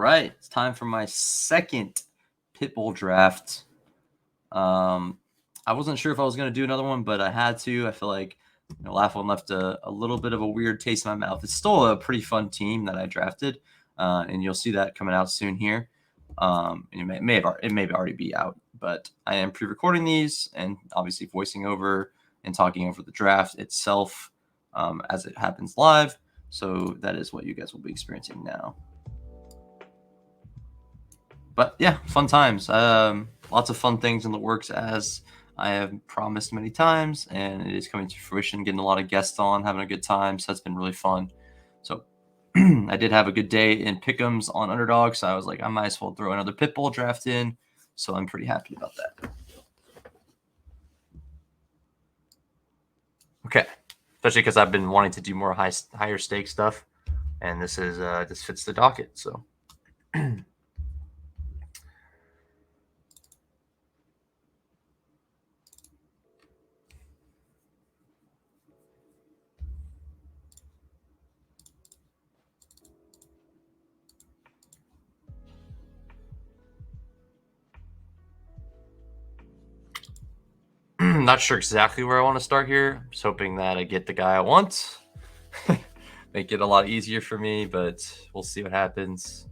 right, it's time for my second Pitbull draft. I wasn't sure if I was going to do another one, but I had to. I feel like last one left a little bit of a weird taste in my mouth. It's still a pretty fun team that I drafted, and you'll see that coming out soon here. It may already be out, but I am pre-recording these and obviously voicing over and talking over the draft itself as it happens live. So that is what you guys will be experiencing now. But yeah, fun times. Lots of fun things in the works, as I have promised many times, and it is coming to fruition. Getting a lot of guests on, having a good time. So that's been really fun. So I did have a good day in pick'ems on Underdog, so I was like, I might as well throw another Pitbull draft in. So I'm pretty happy about that. Okay, especially because I've been wanting to do more higher stake stuff, and this fits the docket. So. Not sure exactly where I want to start here. Just hoping that I get the guy I want. Make it a lot easier for me, but we'll see what happens.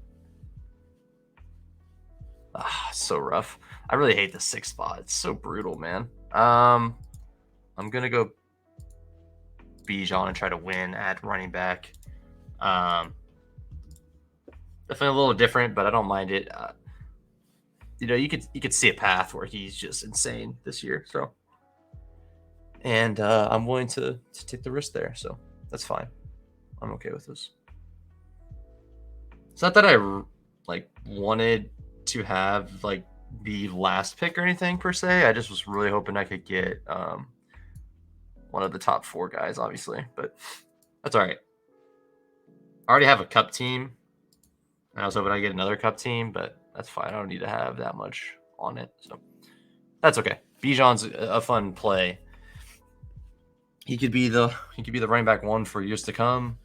So rough. I really hate the 6th spot. It's so brutal, man. I'm gonna go Bijan and try to win at running back. Definitely a little different, but I don't mind it. You could see a path where he's just insane this year. So, and I'm willing to take the risk there. So that's fine. I'm okay with this. It's not that I wanted to have the last pick or anything per se. I just was really hoping I could get one of the top 4 guys, obviously, but that's all right. I already have a cup team, and I was hoping I get another cup team, but that's fine. I don't need to have that much on it, so that's okay. Bijan's a fun play. He could be the running back 1 for years to come.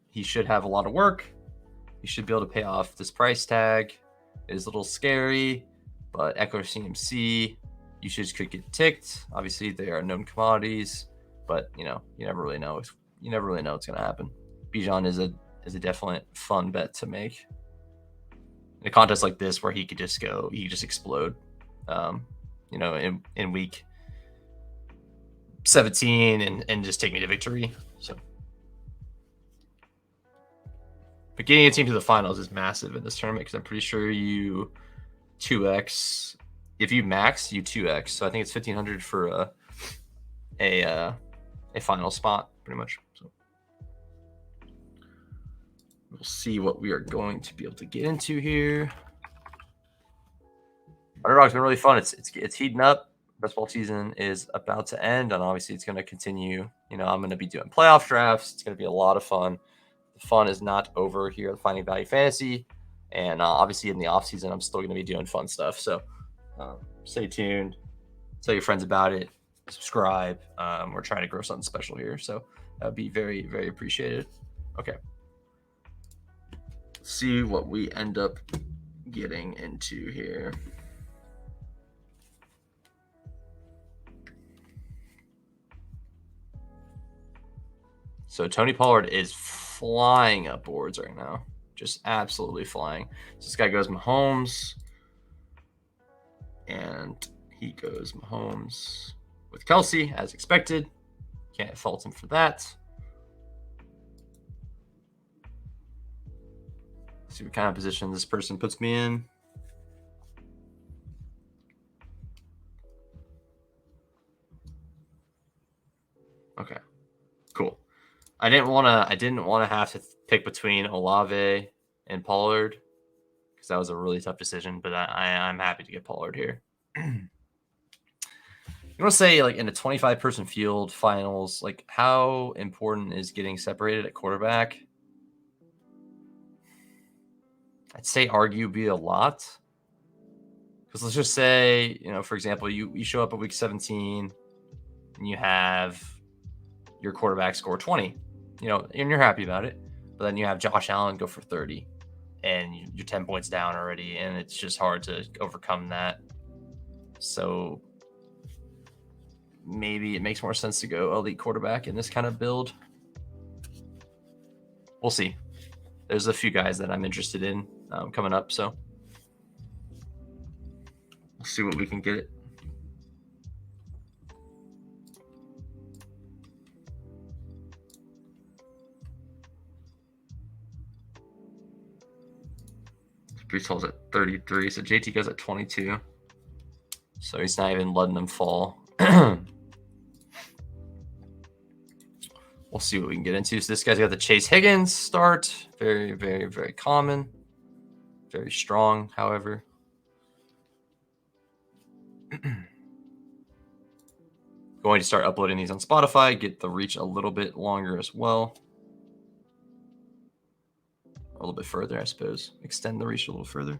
He should have a lot of work. He should be able to pay off this price tag. It is a little scary, but Eckler CMC usage could get ticked. Obviously, they are known commodities, but you never really know. You never really know what's going to happen. Bijan is a definite fun bet to make in a contest like this, where he could just explode. In week 17 and just take me to victory. So, but getting a team to the finals is massive in this tournament, because I'm pretty sure you 2x. If you max, you 2x. So I think it's 1,500 for a final spot, pretty much. So we'll see what we are going to be able to get into here. Underdog's been really fun. It's heating up. Best ball season is about to end, and obviously it's going to continue. I'm going to be doing playoff drafts. It's going to be a lot of fun. The fun is not over here at Finding Value Fantasy, and obviously in the off season, I'm still going to be doing fun stuff. So stay tuned. Tell your friends about it. Subscribe. We're trying to grow something special here, so that would be very, very appreciated. Okay. Let's see what we end up getting into here. So Tony Pollard is flying up boards right now. Just absolutely flying. So this guy goes Mahomes. And he goes Mahomes with Kelsey, as expected. Can't fault him for that. Let's see what kind of position this person puts me in. Okay, cool. I didn't want to have to pick between Olave and Pollard, because that was a really tough decision, but I'm happy to get Pollard here. You want to say, in a 25-person field finals, how important is getting separated at quarterback? I'd say arguably a lot. Because let's just say, for example, you show up at week 17 and you have your quarterback score 20, and you're happy about it. But then you have Josh Allen go for 30, and you're 10 points down already, and it's just hard to overcome that. So maybe it makes more sense to go elite quarterback in this kind of build. We'll see. There's a few guys that I'm interested in coming up, so we'll see what we can get. Brees Hall's at 33, so JT goes at 22. So he's not even letting them fall. We'll see what we can get into. So this guy's got the Chase Higgins start. Very, very, very common. Very strong, however. Going to start uploading these on Spotify, get the reach a little bit longer as well. A little bit further, I suppose. Extend the reach a little further.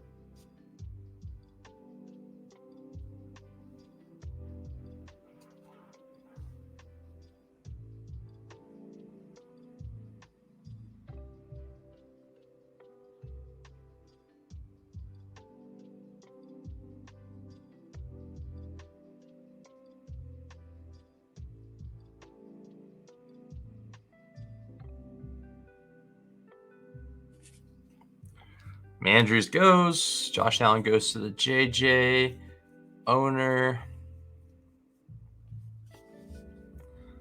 Andrews goes. Josh Allen goes to the JJ owner.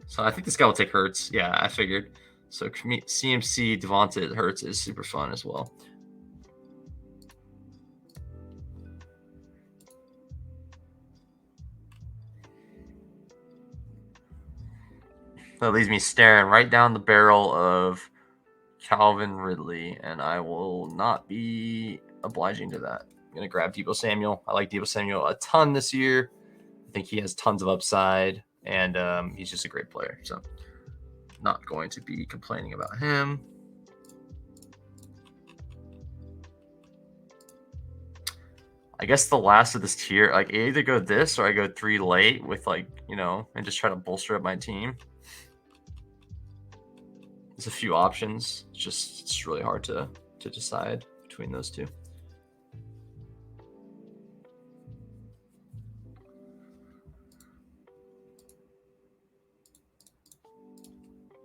So I think this guy will take Hurts. Yeah, I figured. So CMC Devonta Hurts is super fun as well. That leaves me staring right down the barrel of Calvin Ridley, and I will not be obliging to that. I'm going to grab Deebo Samuel. I like Deebo Samuel a ton this year. I think he has tons of upside, and he's just a great player. So not going to be complaining about him. I guess the last of this tier, like I either go this or I go 3 late with and just try to bolster up my team. There's a few options. It's really hard to decide between those two.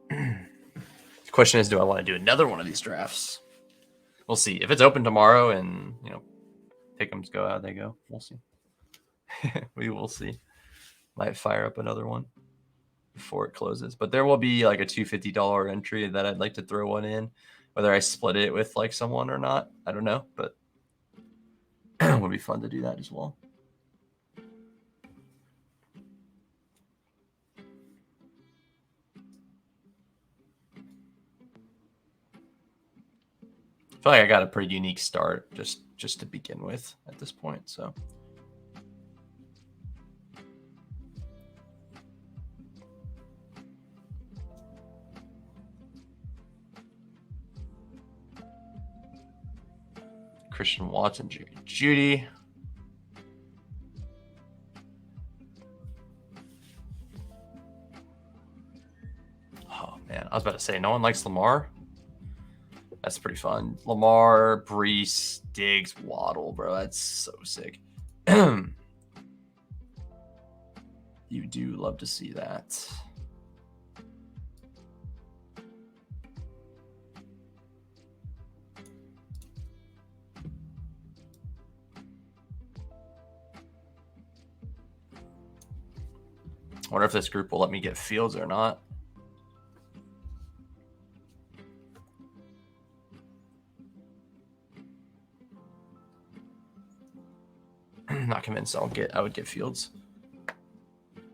The question is, do I want to do another one of these drafts? We'll see. If it's open tomorrow and pick'ems go out, they go. We'll see. We will see. Might fire up another one before it closes, but there will be like a $250 entry that I'd like to throw one in. Whether I split it with someone or not, I don't know, but it would be fun to do that as well. I feel like I got a pretty unique start just to begin with at this point, so. Christian Watson, Judy. Oh, man. I was about to say, no one likes Lamar. That's pretty fun. Lamar, Brees, Diggs, Waddle, bro. That's so sick. You do love to see that. I wonder if this group will let me get Fields or not. Not convinced I would get Fields.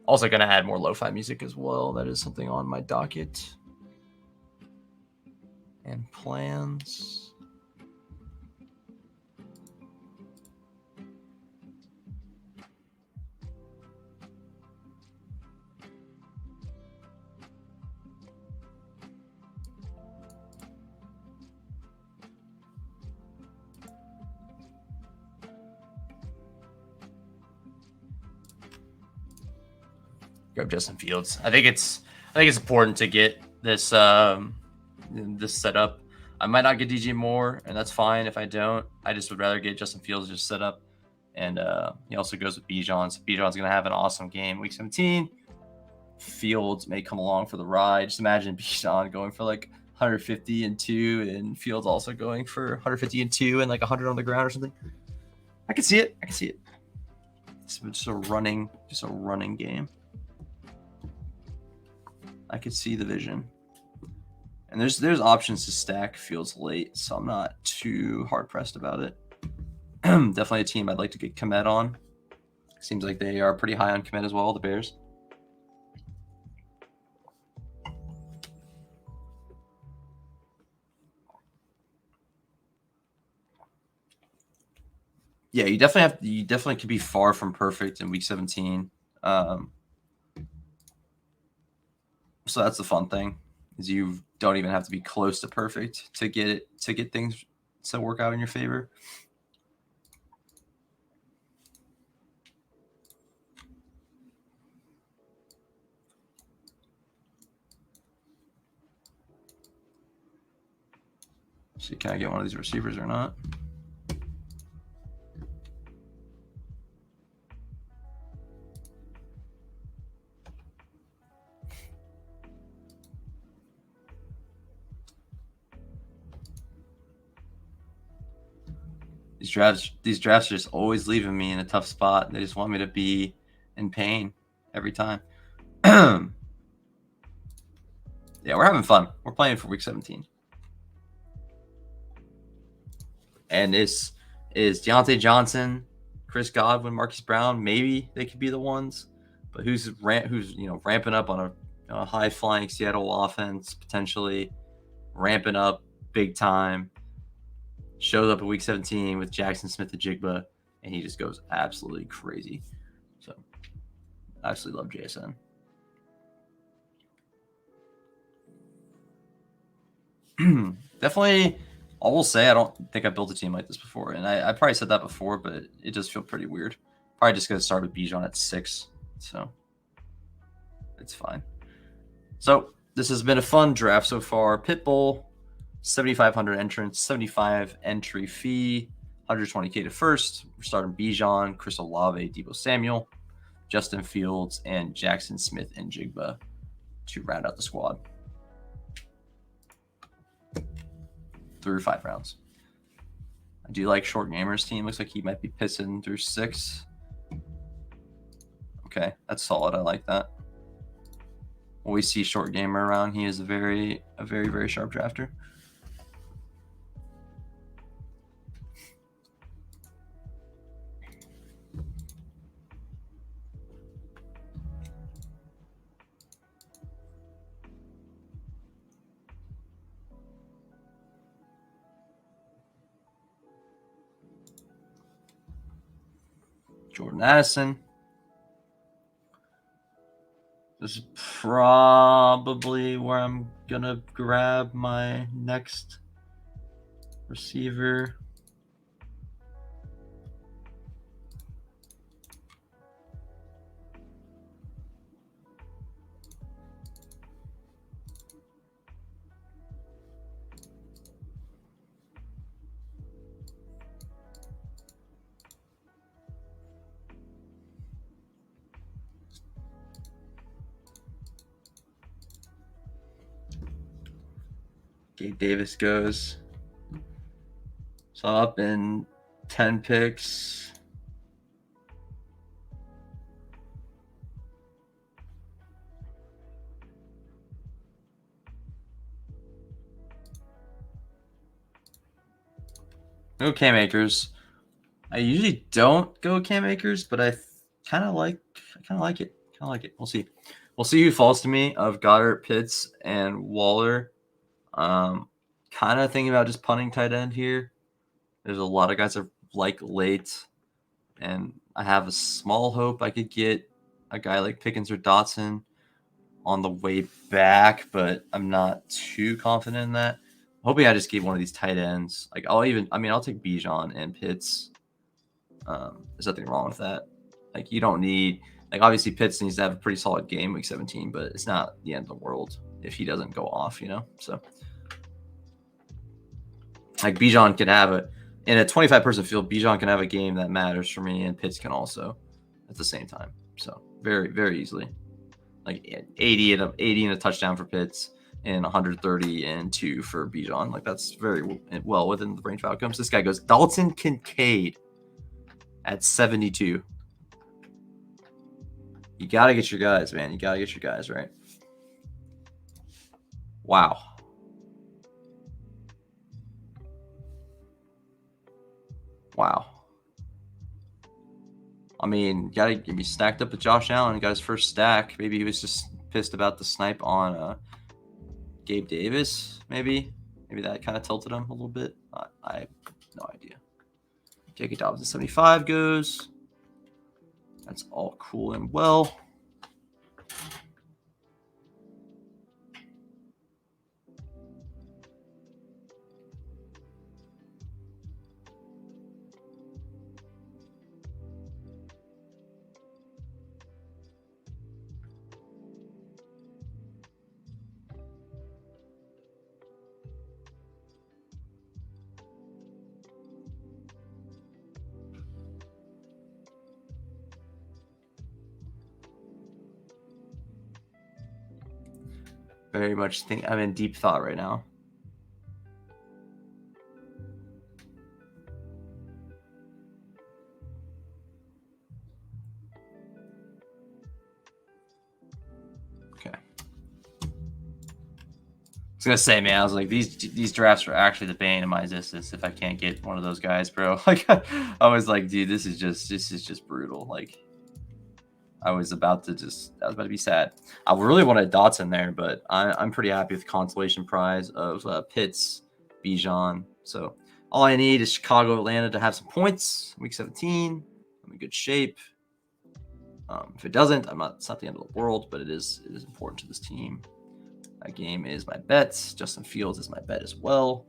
Also going to add more lo-fi music as well. That is something on my docket. And plans. Grab Justin Fields. I think it's important to get this this set up. I might not get DJ Moore, and that's fine if I don't. I just would rather get Justin Fields just set up. And he also goes with Bijan. So Bijan's going to have an awesome game. Week 17, Fields may come along for the ride. Just imagine Bijan going for like 150 and 2, and Fields also going for 150 and 2 and like 100 on the ground or something. I can see it. It's just a running game. I could see the vision. And there's options to stack Fields late, so I'm not too hard pressed about it. Definitely a team I'd like to get Komet on. Seems like they are pretty high on Komet as well, the Bears. Yeah, you definitely could be far from perfect in week 17. So that's the fun thing, is you don't even have to be close to perfect to get things to work out in your favor. See, can I get one of these receivers or not? These drafts are just always leaving me in a tough spot. They just want me to be in pain every time. Yeah, we're having fun. We're playing for week 17. And is Deontay Johnson, Chris Godwin, Marquise Brown, maybe they could be the ones. But who's ramping up on a high flying Seattle offense, potentially ramping up big time. Shows up in week 17 with Jackson Smith-Njigba, and he just goes absolutely crazy. So I absolutely love JSN. Definitely, I will say I don't think I built a team like this before, and I probably said that before, but it does feel pretty weird. Probably just going to start with Bijan at 6, so it's fine. So this has been a fun draft so far. Pitbull, 7,500 entrance, 75 entry fee, 120K to first. We're starting Bijan, Chris Olave, Deebo Samuel, Justin Fields, and Jackson Smith-Njigba to round out the squad through 5 rounds. I do like Short Gamer's team. Looks like he might be pissing through 6. Okay, that's solid. I like that. When we see Short Gamer around, he is a very, very sharp drafter. Jordan Addison. This is probably where I'm going to grab my next receiver. Gabe Davis goes. So I'm up in 10 picks. No Cam Akers. I usually don't go Cam Akers, but I kind of like it. We'll see. We'll see who falls to me of Goddard, Pitts, and Waller. Kind of thinking about just punting tight end here. There's a lot of guys that like late, and I have a small hope I could get a guy like Pickens or Dotson on the way back, but I'm not too confident in that. I'm hoping I just get one of these tight ends. Like I'll take Bijan and Pitts. There's nothing wrong with that. Like you don't need, like obviously Pitts needs to have a pretty solid game week 17, but it's not the end of the world if he doesn't go off, So Like Bijan can have in a 25-person field, Bijan can have a game that matters for me, and Pitts can also at the same time. So very, very easily. Like 80 and a touchdown for Pitts and 130 and 2 for Bijan. Like that's very well within the range of outcomes. This guy goes Dalton Kincaid at 72. You got to get your guys, man. You got to get your guys, right? Wow. Wow. I mean, got to be stacked up with Josh Allen. Got his first stack. Maybe he was just pissed about the snipe on Gabe Davis. Maybe that kind of tilted him a little bit. I have no idea. J.K. Dobbins at 75 goes. That's all cool and well. Very much think I'm in deep thought right now. Okay. I was gonna say, man, I was like, these drafts are actually the bane of my existence if I can't get one of those guys, bro. Like I was like, dude, this is just brutal. Like I was about to be sad. I really wanted Dotson there, but I'm pretty happy with the consolation prize of Pitts, Bijan. So all I need is Chicago, Atlanta to have some points. Week 17, I'm in good shape. If it doesn't, it's not the end of the world, but it is important to this team. That game is my bets. Justin Fields is my bet as well.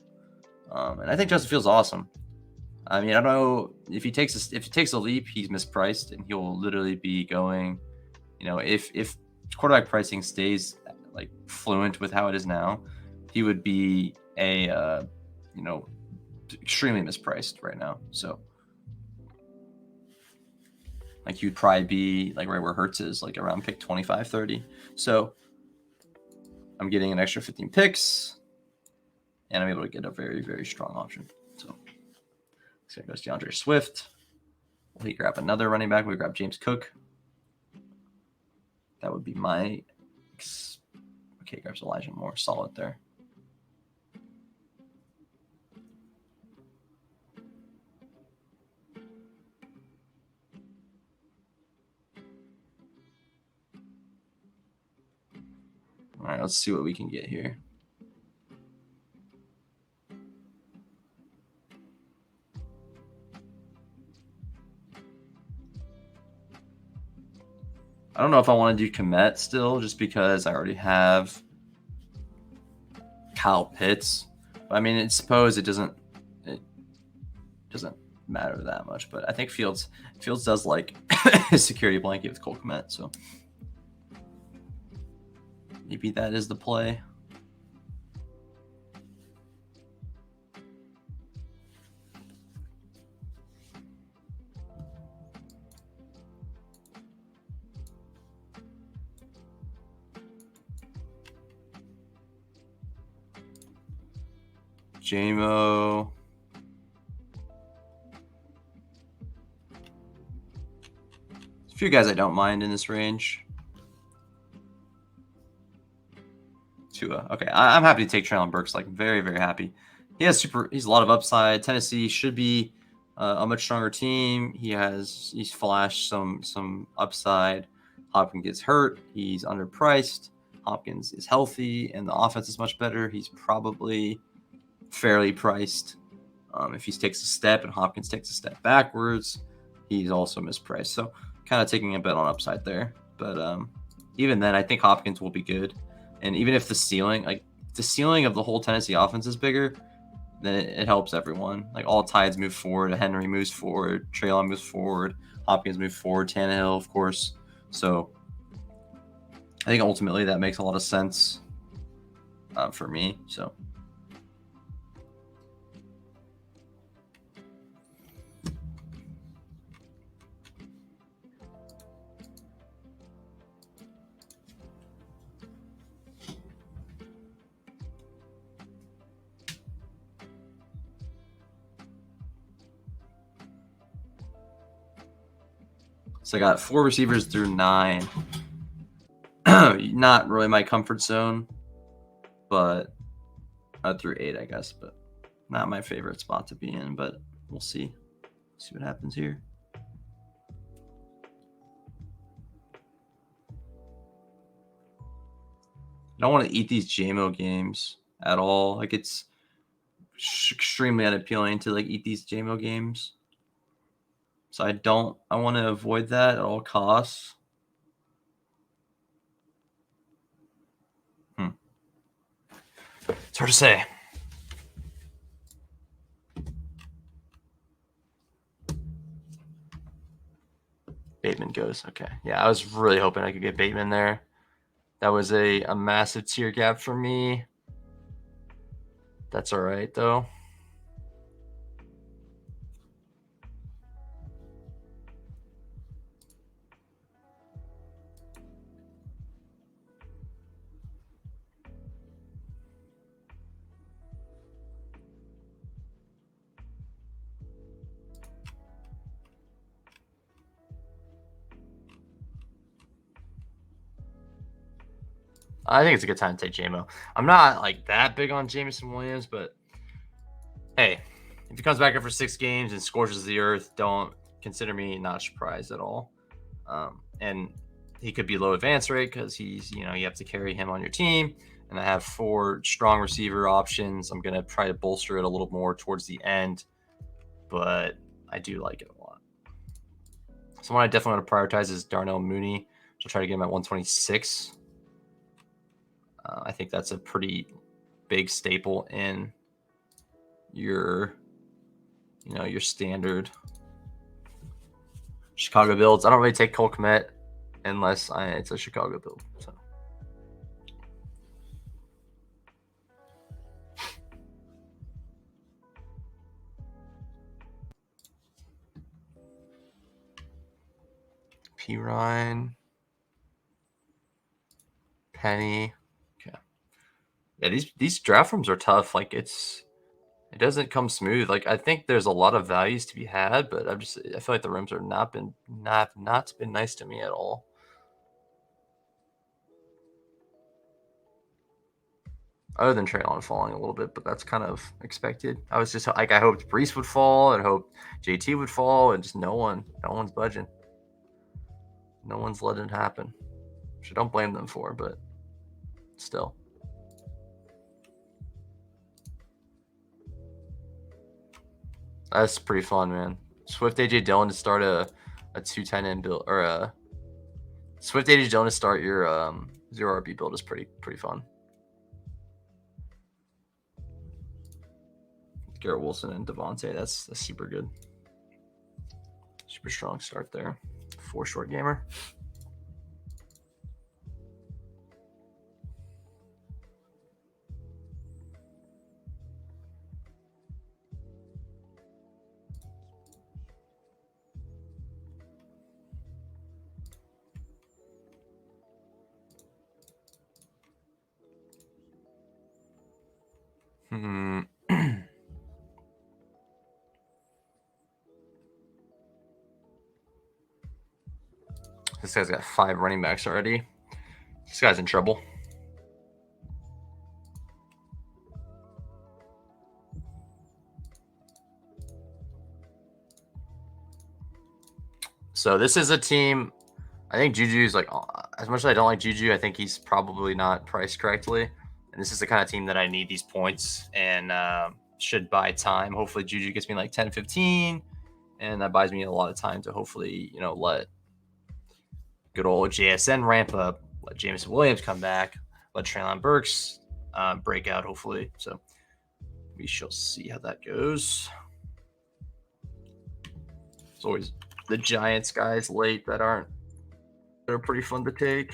And I think Justin Fields is awesome. I mean, I don't know if he takes a leap, he's mispriced, and he'll literally be going. You know, if quarterback pricing stays like fluent with how it is now, he would be extremely mispriced right now. So, like, he would probably be like right where Hurts is, like around pick 25, 30. So, I'm getting an extra 15 picks, and I'm able to get a very, very strong option. So. So goes DeAndre Swift. We grab another running back. We grab James Cook. That would be my. Okay, grabs Elijah Moore. Solid there. All right, let's see what we can get here. I don't know if I want to do Komet still, just because I already have Kyle Pitts. But I mean, I suppose it doesn't matter that much. But I think Fields does like his security blanket with Cole Komet, so maybe that is the play. JMO. A few guys I don't mind in this range. Tua. Okay, I'm happy to take Treylon Burks. Like, very, very happy. He's a lot of upside. Tennessee should be a much stronger team. He's flashed some upside. Hopkins gets hurt. He's underpriced. Hopkins is healthy, and the offense is much better. He's probably fairly priced. If he takes a step and Hopkins takes a step backwards, he's also mispriced. So kind of taking a bet on upside there. But even then, I think Hopkins will be good. And even if the ceiling of the whole Tennessee offense is bigger, then it helps everyone. Like, all tides move forward. Henry moves forward. Treylon moves forward. Hopkins moves forward. Tannehill, of course. So I think ultimately that makes a lot of sense for me. So So I got 4 receivers through 9. Not really my comfort zone, but through 8, I guess, but not my favorite spot to be in, but we'll see. See what happens here. I don't want to eat these JMO games at all. Like, it's extremely unappealing to like eat these JMO games. So I want to avoid that at all costs. It's hard to say. Bateman goes. Okay. Yeah, I was really hoping I could get Bateman there. That was a massive tier gap for me. That's all right, though. I think it's a good time to take JMO. I'm not like that big on Jameson Williams, but hey, if he comes back after 6 games and scorches the earth, don't consider me not surprised at all. And he could be low advance rate because he's, you have to carry him on your team. And I have 4 strong receiver options. I'm going to try to bolster it a little more towards the end, but I do like it a lot. Someone I definitely want to prioritize is Darnell Mooney. So I'll try to get him at 126. I think that's a pretty big staple in your standard Chicago builds. I don't really take Cole Kmet unless it's a Chicago build. So. P. Ryan. Penny. Okay. Yeah, these draft rooms are tough. Like it doesn't come smooth. Like I think there's a lot of values to be had, but I feel like the rooms are not been nice to me at all. Other than Traylon falling a little bit, but that's kind of expected. I was just like I hoped Brees would fall and hoped JT would fall, and just no one's budging. No one's letting it happen. Which I don't blame them for, but still. That's pretty fun, man. Swift AJ Dillon to start a 210 in build, or a Swift AJ Dillon to start your 0 RB build is pretty fun. Garrett Wilson and Devontae, that's super good. Super strong start there. 4 short gamer. This guy's got 5 running backs already. This guy's in trouble. So this is a team. I think Juju's like, as much as I don't like Juju, I think he's probably not priced correctly. And this is the kind of team that I need these points and should buy time. Hopefully Juju gets me like 10, 15, and that buys me a lot of time to hopefully, let good old JSN ramp up, let Jameson Williams come back, let Treylon Burks break out, hopefully. So we shall see how that goes. It's always the Giants guys late that are pretty fun to take.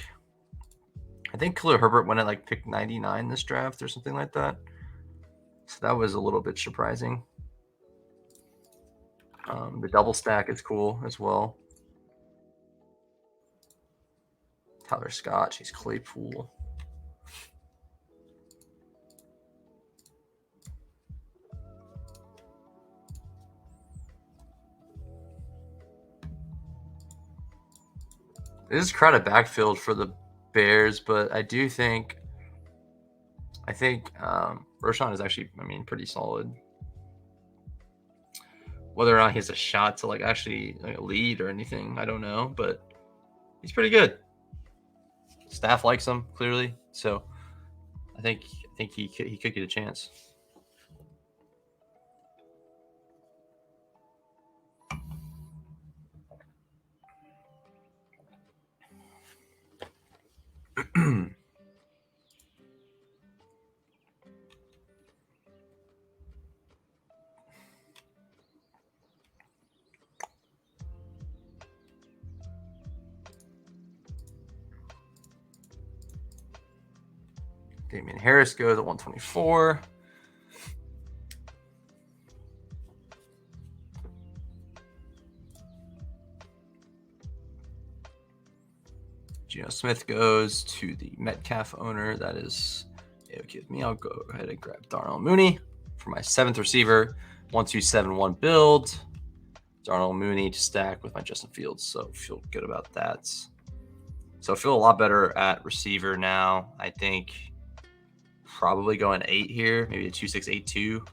I think Khalil Herbert went at like pick 99 this draft or something like that. So that was a little bit surprising. The double stack is cool as well. Tyler Scott, Chase Claypool. It is crowded backfield for the Bears, but I think Roshan is actually, pretty solid. Whether or not he has a shot to actually lead or anything, I don't know, but he's pretty good. Staff likes him clearly, so I think he could get a chance. Damian Harris goes at 124. Geno Smith goes to the Metcalf owner. That is okay with me. I'll go ahead and grab Darnell Mooney for my 7th receiver. 1-2-7-1 build. Darnell Mooney to stack with my Justin Fields. So feel good about that. So I feel a lot better at receiver now. I think probably going 8 here, maybe a 2-6-8-2,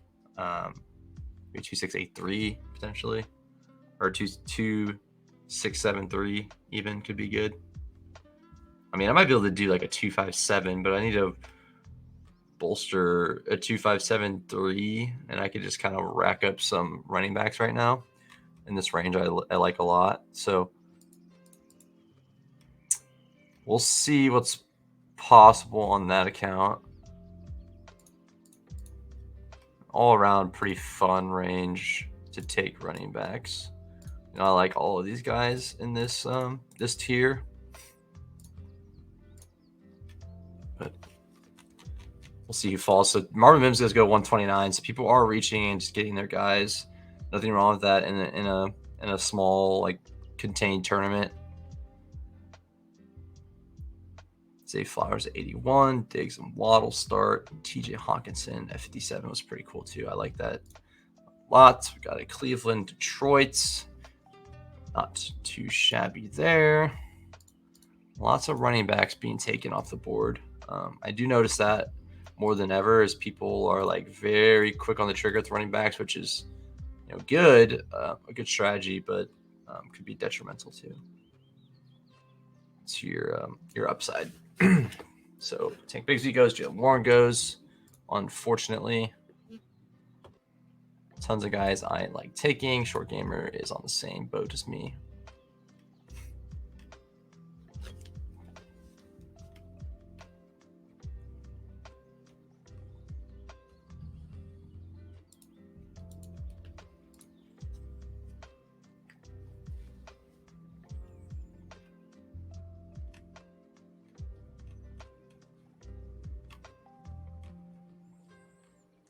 maybe 2-6-8-3 potentially, or 2-6-7-3 even could be good. I might be able to do like a 2-5-7, but I need to bolster a 2-5-7-3, and I could just kind of rack up some running backs right now in this range. I like a lot, so we'll see what's possible on that account. All around pretty fun range to take running backs. I like all of these guys in this this tier, but we'll see who falls. So Marvin Mims does go 129. So people are reaching and just getting their guys. Nothing wrong with that in a small contained tournament. Zay Flowers at 81, Diggs and Waddle start. TJ Hawkinson at 57 was pretty cool too. I like that a lot. We got a Cleveland, Detroit. Not too shabby there. Lots of running backs being taken off the board. I do notice that more than ever as people are very quick on the trigger with running backs, which is good, a good strategy, but could be detrimental too to your upside. So Tank Bigsby goes, Jalen Warren goes. Unfortunately, tons of guys I like taking. Short Gamer is on the same boat as me.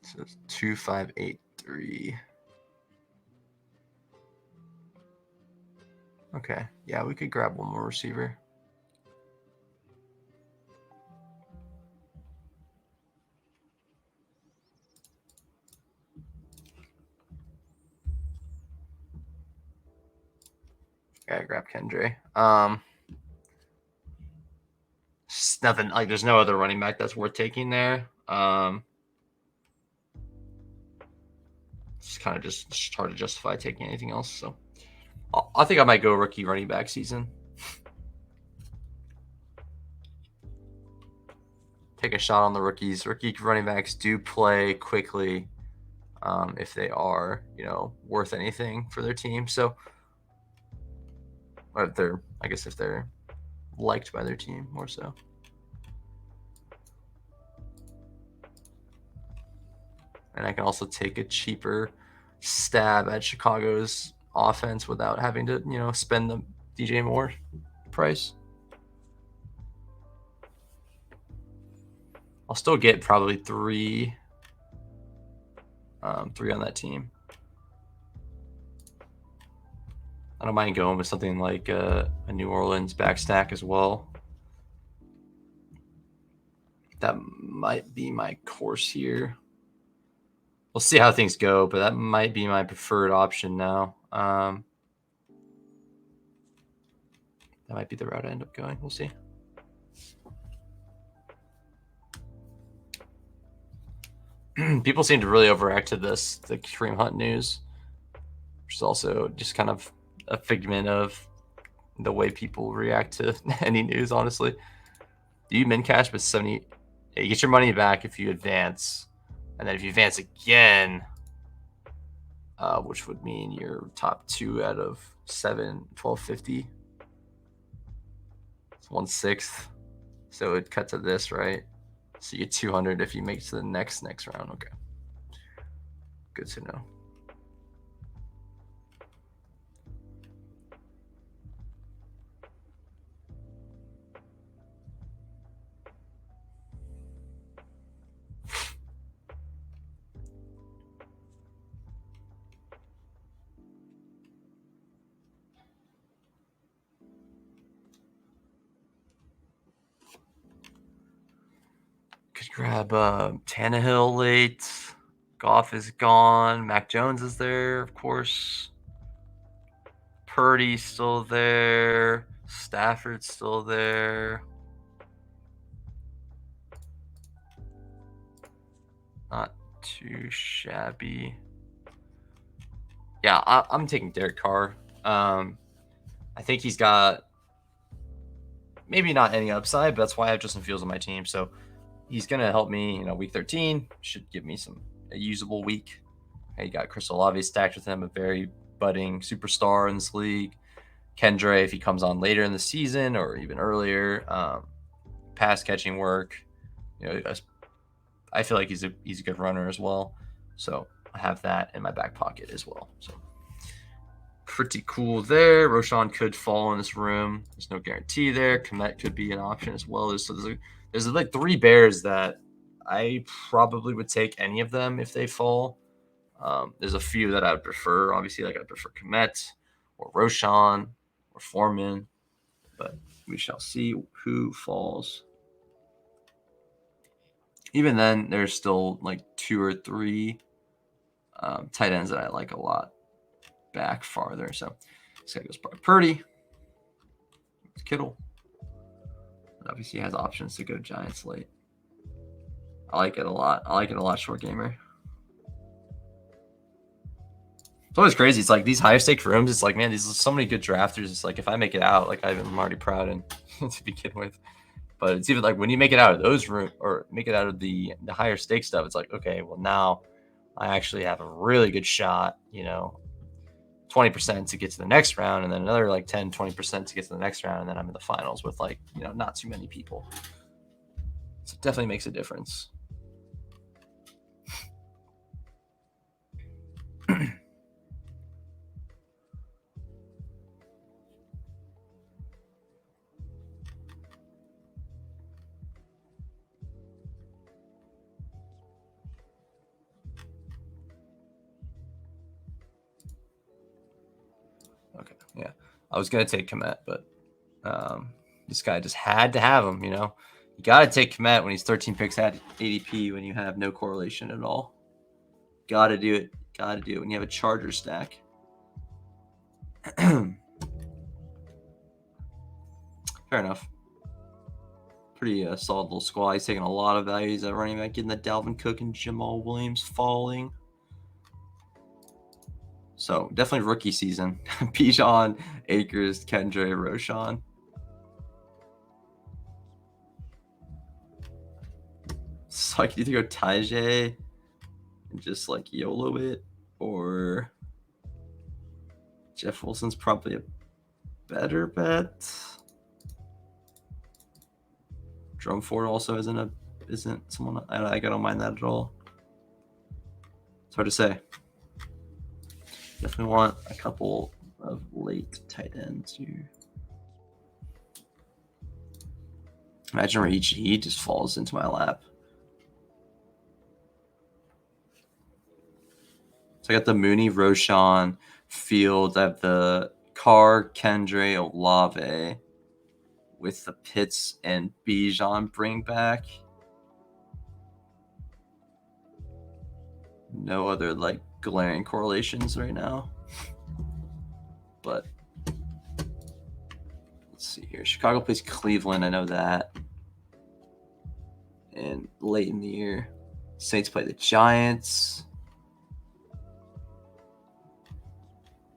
So it's 2-5-8-3. Okay, yeah, we could grab one more receiver. Yeah, grab Kendra. Nothing there's no other running back that's worth taking there. It's kind of just hard to justify taking anything else. So I think I might go rookie running back season. Take a shot on the rookies. Rookie running backs do play quickly if they are, worth anything for their team. So, or if they're liked by their team more so. And I can also take a cheaper stab at Chicago's offense without having to, spend the DJ Moore price. I'll still get probably three on that team. I don't mind going with something like a New Orleans backstack as well. That might be my course here. We'll see how things go, but that might be my preferred option now. That might be the route I end up going. We'll see. People seem to really overreact to the Kareem Hunt news, which is also just kind of a figment of the way people react to any news, honestly. Do you min cash with 70? Yeah, you get your money back if you advance. And then if you advance again, which would mean you're top 2 out of 7, 1250. It's 1/6. So it cuts to this, right? So you get 200 if you make it to the next round. Okay. Good to know. Could grab Tannehill late. Goff is gone. Mac Jones is there, of course. Purdy's still there. Stafford's still there. Not too shabby. Yeah, I'm taking Derek Carr. I think he's got maybe not any upside, but that's why I have Justin Fields on my team. So he's going to help me, week 13. Should give me a usable week. You got Chris Olave stacked with him, a very budding superstar in this league. Kendra, if he comes on later in the season or even earlier, pass catching work. I feel like he's a good runner as well. So I have that in my back pocket as well. So pretty cool there. Roshan could fall in this room. There's no guarantee there. Komet could be an option as well. There's like 3 Bears that I probably would take any of them if they fall. There's a few that I would prefer. Obviously, like I prefer Komet or Roshan or Foreman, but we shall see who falls. Even then, there's still like 2 or 3 tight ends that I like a lot back farther. So this guy goes probably Purdy. It's Kittle. But obviously, he has options to go Giants late. I like it a lot. Short gamer. It's always crazy. It's like these higher stake rooms. It's like, man, these are so many good drafters. It's like if I make it out, like I'm already proud and to begin with. But it's even like when you make it out of those rooms or make it out of the higher stake stuff, it's like, okay, well now I actually have a really good shot, 20% to get to the next round, and then another like 10, 20% to get to the next round, and then I'm in the finals with like, not too many people. So it definitely makes a difference. Okay, yeah. I was going to take Komet, but this guy just had to have him, You got to take Komet when he's 13 picks at ADP when you have no correlation at all. Got to do it. Got to do it when you have a Charger stack. Fair enough. Pretty solid little squad. He's taking a lot of values at running back, getting the Dalvin Cook and Jamal Williams falling. So definitely rookie season. Bijan, Akers, Kendra, Roshan. So I could either go Tajay and just like YOLO it, or Jeff Wilson's probably a better bet. Drum Ford also isn't someone I don't mind that at all. It's hard to say. Definitely want a couple of late tight ends here. Imagine where he just falls into my lap. So I got the Mooney, Roshan, Fields. I have the Carr, Kendre, Olave with the Pitts and Bijan bring back. No other like glaring correlations right now. But Let's see here. Chicago plays Cleveland. I know that. And late in the year, Saints play the Giants.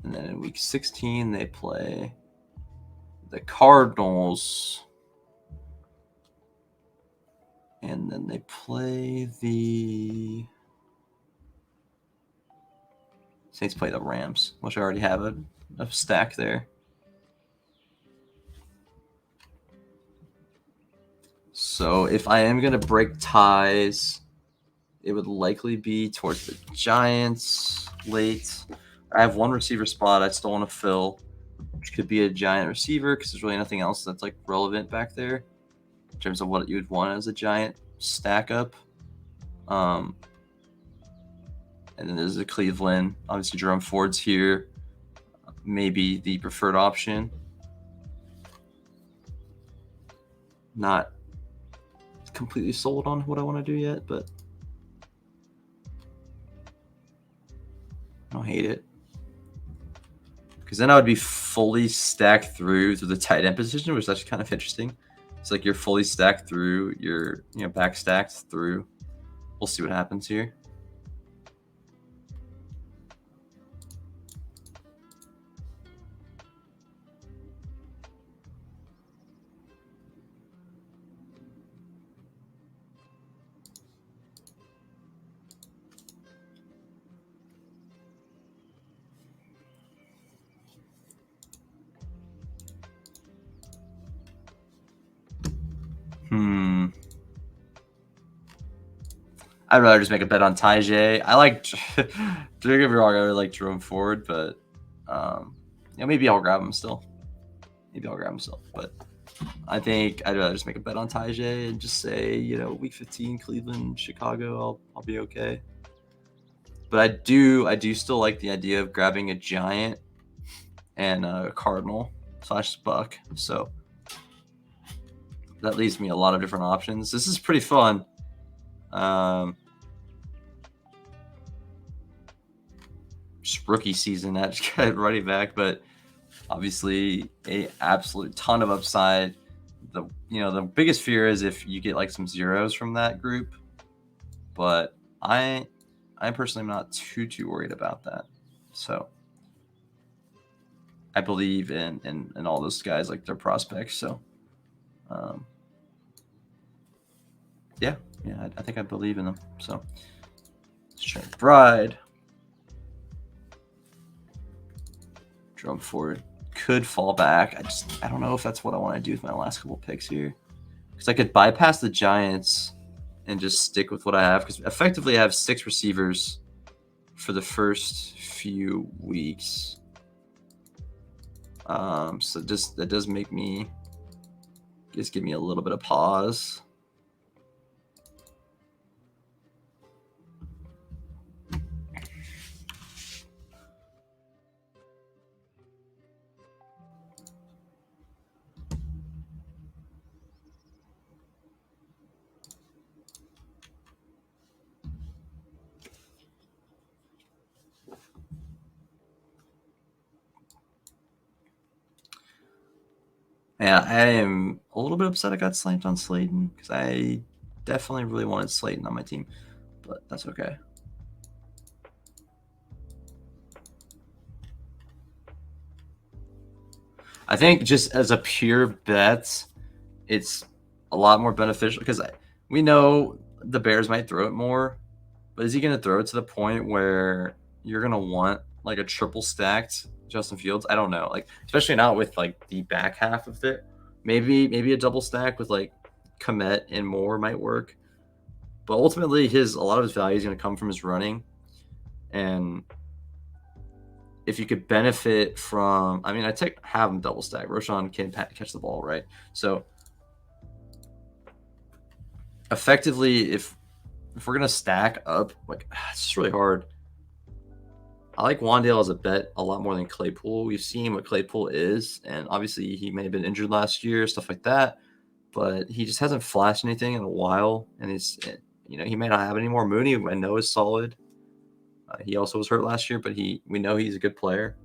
And then in week 16, they play the Cardinals. And then they play the Saints play the Rams, which I already have a stack there. So if I am going to break ties, it would likely be towards the Giants late. I have one receiver spot I still want to fill, which could be a Giant receiver because there's really nothing else that's like relevant back there in terms of what you would want as a Giant stack up. And then there's the Cleveland. Obviously, Jerome Ford's here. Maybe the preferred option. Not completely sold on what I want to do yet, but I don't hate it. Because then I would be fully stacked through the tight end position, which is actually kind of interesting. It's like you're fully stacked through, you're back stacked through. We'll see what happens here. I'd rather just make a bet on Tajay. I like, don't get me wrong, I really like Jerome Ford, but maybe I'll grab him still. But I think I'd rather just make a bet on Tajay and just say, week 15, Cleveland, Chicago, I'll be okay. But I do still like the idea of grabbing a Giant and a Cardinal / Buck. So that leaves me a lot of different options. This is pretty fun. Just rookie season at running back, but obviously a absolute ton of upside. The biggest fear is if you get like some zeros from that group, but I personally am not too worried about that. So I believe in all those guys, like their prospects. So yeah, I think I believe in them. So let's try Bride. Jerome Ford could fall back. I don't know if that's what I want to do with my last couple picks here, because I could bypass the Giants and just stick with what I have, because effectively I have 6 receivers for the first few weeks. So that does make me just give me a little bit of pause. Yeah, I am a little bit upset I got slapped on Slayton, because I definitely really wanted Slayton on my team, but that's okay. I think just as a pure bet, it's a lot more beneficial, because we know the Bears might throw it more, but is he going to throw it to the point where you're going to want like a triple stacked Justin Fields? I don't know. Like, especially not with like the back half of it. Maybe a double stack with like Komet and Moore might work. But ultimately, a lot of his value is going to come from his running. And if you could benefit from, I mean, have him double stack. Roshan can catch the ball, right? So effectively, if we're gonna stack up, like, it's just really hard. I like Wandale as a bet a lot more than Claypool. We've seen what Claypool is, and obviously he may have been injured last year, stuff like that, but he just hasn't flashed anything in a while, and he may not have any more. Mooney, I know, is solid. He also was hurt last year, but we know he's a good player.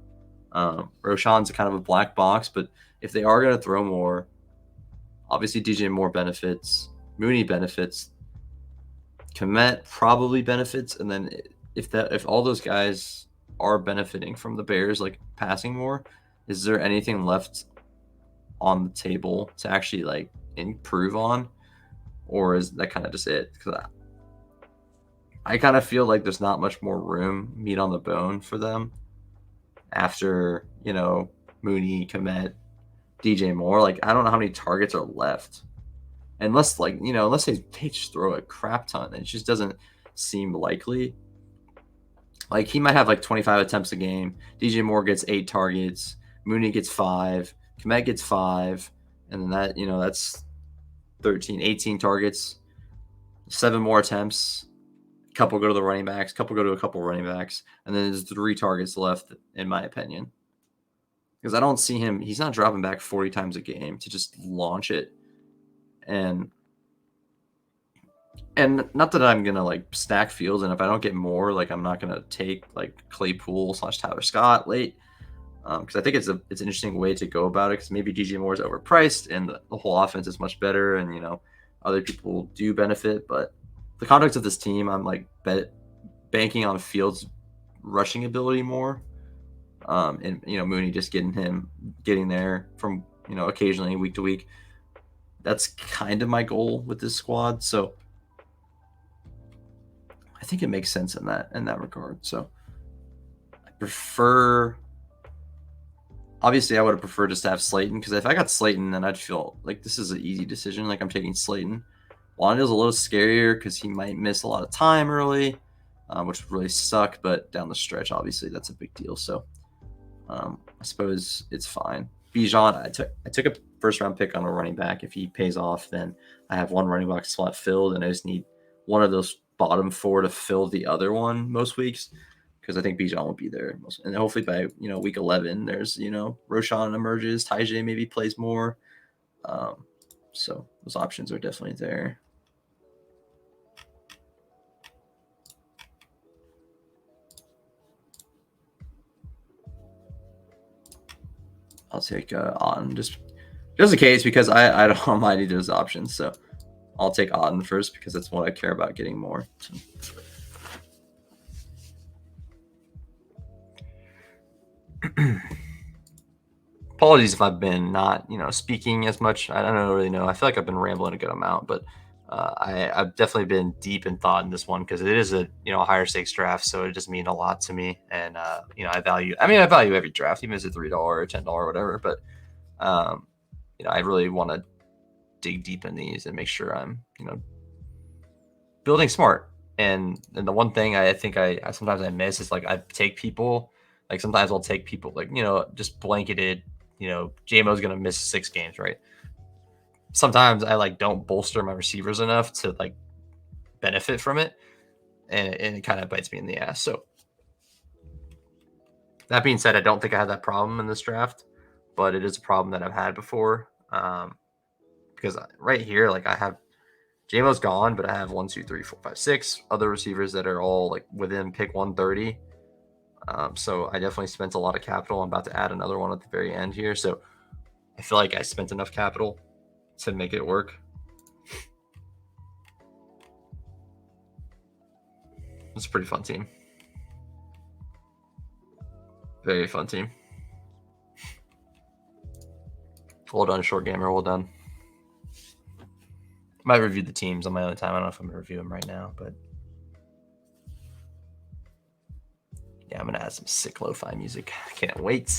Roshan's kind of a black box, but if they are going to throw more, obviously DJ Moore benefits, Mooney benefits, Kmet probably benefits, and then if all those guys are benefiting from the Bears like passing more, is there anything left on the table to actually like improve on, or is that kind of just it? Because I kind of feel like there's not much more room, meat on the bone for them after, Mooney, Kmet, DJ Moore. Like, I don't know how many targets are left. Unless, unless they just throw a crap ton. It just doesn't seem likely. Like, he might have, 25 attempts a game. DJ Moore gets 8 targets. Mooney gets 5. Kmet gets 5. And then that, that's 13, 18 targets. 7 more attempts. Couple go to the running backs, couple go to a couple running backs, and then there's 3 targets left, in my opinion. Because I don't see him, he's not dropping back 40 times a game to just launch it. And not that I'm going to stack fields, and if I don't get more, I'm not going to take Claypool / Tyler Scott late. Because I think it's an interesting way to go about it, because maybe DJ Moore is overpriced and the whole offense is much better, and other people do benefit, but the context of this team, I'm banking on Fields' rushing ability more, and Mooney just getting there from occasionally week to week. That's kind of my goal with this squad, so I think it makes sense in that regard. So I prefer. Obviously, I would have preferred just to have Slayton, because if I got Slayton, then I'd feel like this is an easy decision. Like, I'm taking Slayton. Wanda's a little scarier because he might miss a lot of time early, which would really suck. But down the stretch, obviously, that's a big deal. So I suppose it's fine. Bijan, I took a first-round pick on a running back. If he pays off, then I have one running back slot filled, and I just need one of those bottom 4 to fill the other one most weeks, because I think Bijan will be there. And hopefully by week 11, there's Roshan emerges, Tyjae maybe plays more. So those options are definitely there. I'll take Auden just in case, because I don't mind either of those options. So I'll take Auden first because that's what I care about getting more. So. Apologies if I've been not speaking as much. I don't really know. I feel like I've been rambling a good amount, but I've definitely been deep in thought in this one, because it is a higher stakes draft, so it just means a lot to me. And I value every draft, even if it's a $3 or $10 or whatever. But I really want to dig deep in these and make sure I'm building smart. And the one thing I think I sometimes I miss is I take people. Sometimes I'll take people just blanketed. JMO's gonna miss 6 games, right? Sometimes I don't bolster my receivers enough to benefit from it, and it kind of bites me in the ass. So that being said, I don't think I had that problem in this draft, but it is a problem that I've had before. Because right here, I have JMO's gone, but I have 1, 2, 3, 4, 5, 6 other receivers that are all within pick 130. So I definitely spent a lot of capital. I'm about to add another one at the very end here. So I feel like I spent enough capital to make it work. It's a pretty fun team. Very fun team. Well done, Short Gamer. Well done. Might review the teams on my own time. I don't know if I'm going to review them right now, but yeah, I'm going to add some sick lo-fi music. Can't wait.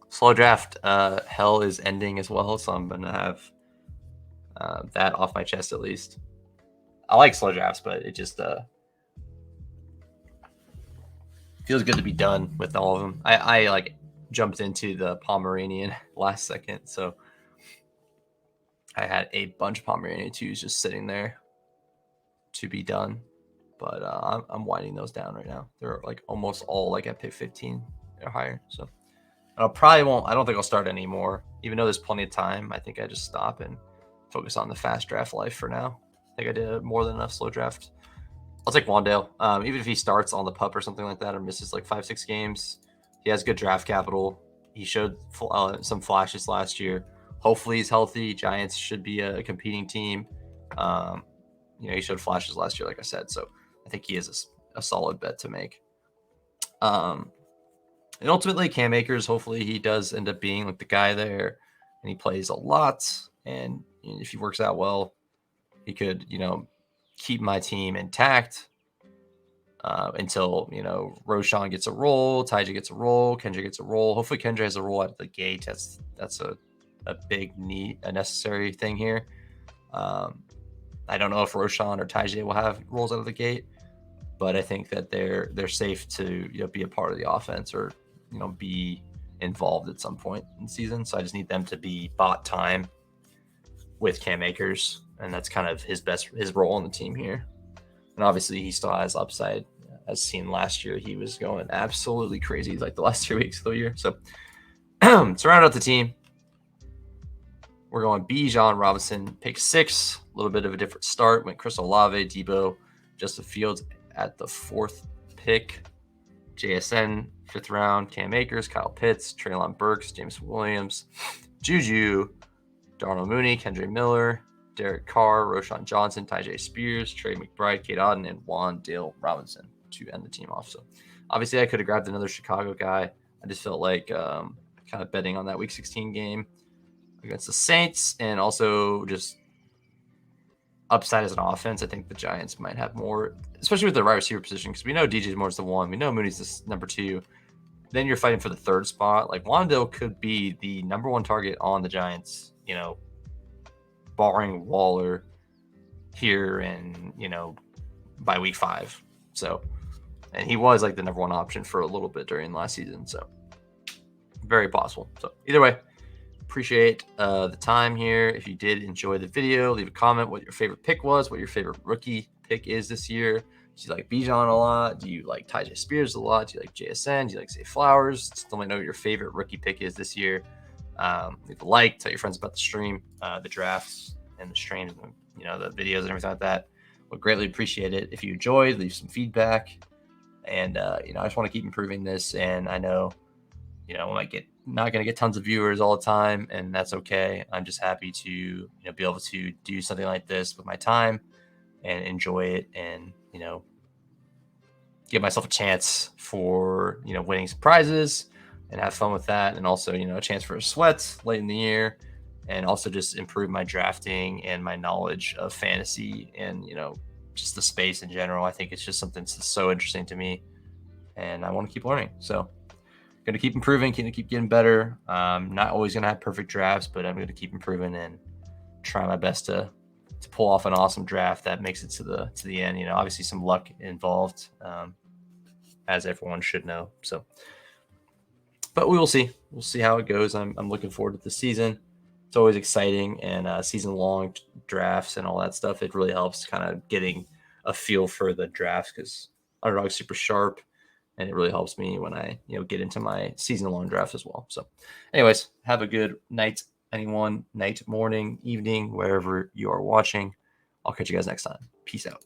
Slow draft hell is ending as well, so I'm going to have that off my chest at least. I like slow drafts, but it just feels good to be done with all of them. I jumped into the Pomeranian last second, so I had a bunch of Pomeranian 2s just sitting there to be done, but I'm winding those down right now. They're almost all at pick 15 or higher, so I don't think I'll start anymore, even though there's plenty of time. I think I just stop and focus on the fast draft life for now. I think I did more than enough slow draft I'll take Wandale. Even if he starts on the pup or something like that, or misses like 5-6 games, he has good draft capital. He showed some flashes last year. Hopefully he's healthy. Giants should be a competing team. He showed flashes last year, like I said. So I think he is a solid bet to make. And ultimately, Cam Akers, hopefully he does end up being like the guy there, and he plays a lot. And if he works out well, he could, keep my team intact until, Roshan gets a roll, Tyja gets a roll, Kendra gets a roll. Hopefully Kendra has a roll out of the gate. That's a big need, a necessary thing here. I don't know if Roshan or Tyja will have rolls out of the gate, but I think that they're safe to be a part of the offense or be involved at some point in the season. So I just need them to be bot time with Cam Akers, and that's kind of his role on the team here. And obviously he still has upside. As seen last year, he was going absolutely crazy like the last 2 weeks of the year. So to round out the team, we're going Bijan Robinson, pick 6. A little bit of a different start. Went Chris Olave, Debo, Justin Fields at the 4th pick. JSN, 5th round. Cam Akers, Kyle Pitts, Treylon Burks, James Williams, Juju, Darnell Mooney, Kendra Miller, Derek Carr, Roshan Johnson, Tyjae Spears, Trey McBride, Kate Auden, and Wandale Robinson to end the team off. So obviously I could have grabbed another Chicago guy. I just felt like kind of betting on that Week 16 game against the Saints, and also just upside as an offense. I think the Giants might have more, especially with the wide receiver position, because we know DJ Moore's the 1. We know Mooney's the number 2. Then you're fighting for the 3rd spot. Like Wandale could be the number 1 target on the Giants, barring Waller here and, by week 5. So, and he was like the number 1 option for a little bit during last season. So very possible. So either way, appreciate the time here. If you did enjoy the video, leave a comment what your favorite pick was, what your favorite rookie pick is this year. Do you like Bijan a lot? Do you like Tyjae Spears a lot? Do you like JSN? Do you like Zay Flowers? Just let me know what your favorite rookie pick is this year. Leave a like, tell your friends about the stream, the drafts and the streams, and the videos and everything like that. Would greatly appreciate it. If you enjoyed, leave some feedback. And I just want to keep improving this. And I know, I might not going to get tons of viewers all the time, and that's okay. I'm just happy to be able to do something like this with my time and enjoy it, and give myself a chance for winning some prizes and have fun with that, and also a chance for a sweat late in the year, and also just improve my drafting and my knowledge of fantasy and just the space in general. I think it's just something that's so interesting to me, and I want to keep learning. So going to keep improving, going to keep getting better. Not always going to have perfect drafts, but I'm going to keep improving and try my best to pull off an awesome draft that makes it to the end. Obviously some luck involved, as everyone should know. So, but we will see. We'll see how it goes. I'm looking forward to the season. It's always exciting, and season-long drafts and all that stuff. It really helps kind of getting a feel for the drafts, because Underdog's super sharp. And it really helps me when I, get into my season-long draft as well. So anyways, have a good night, anyone. Night, morning, evening, wherever you are watching. I'll catch you guys next time. Peace out.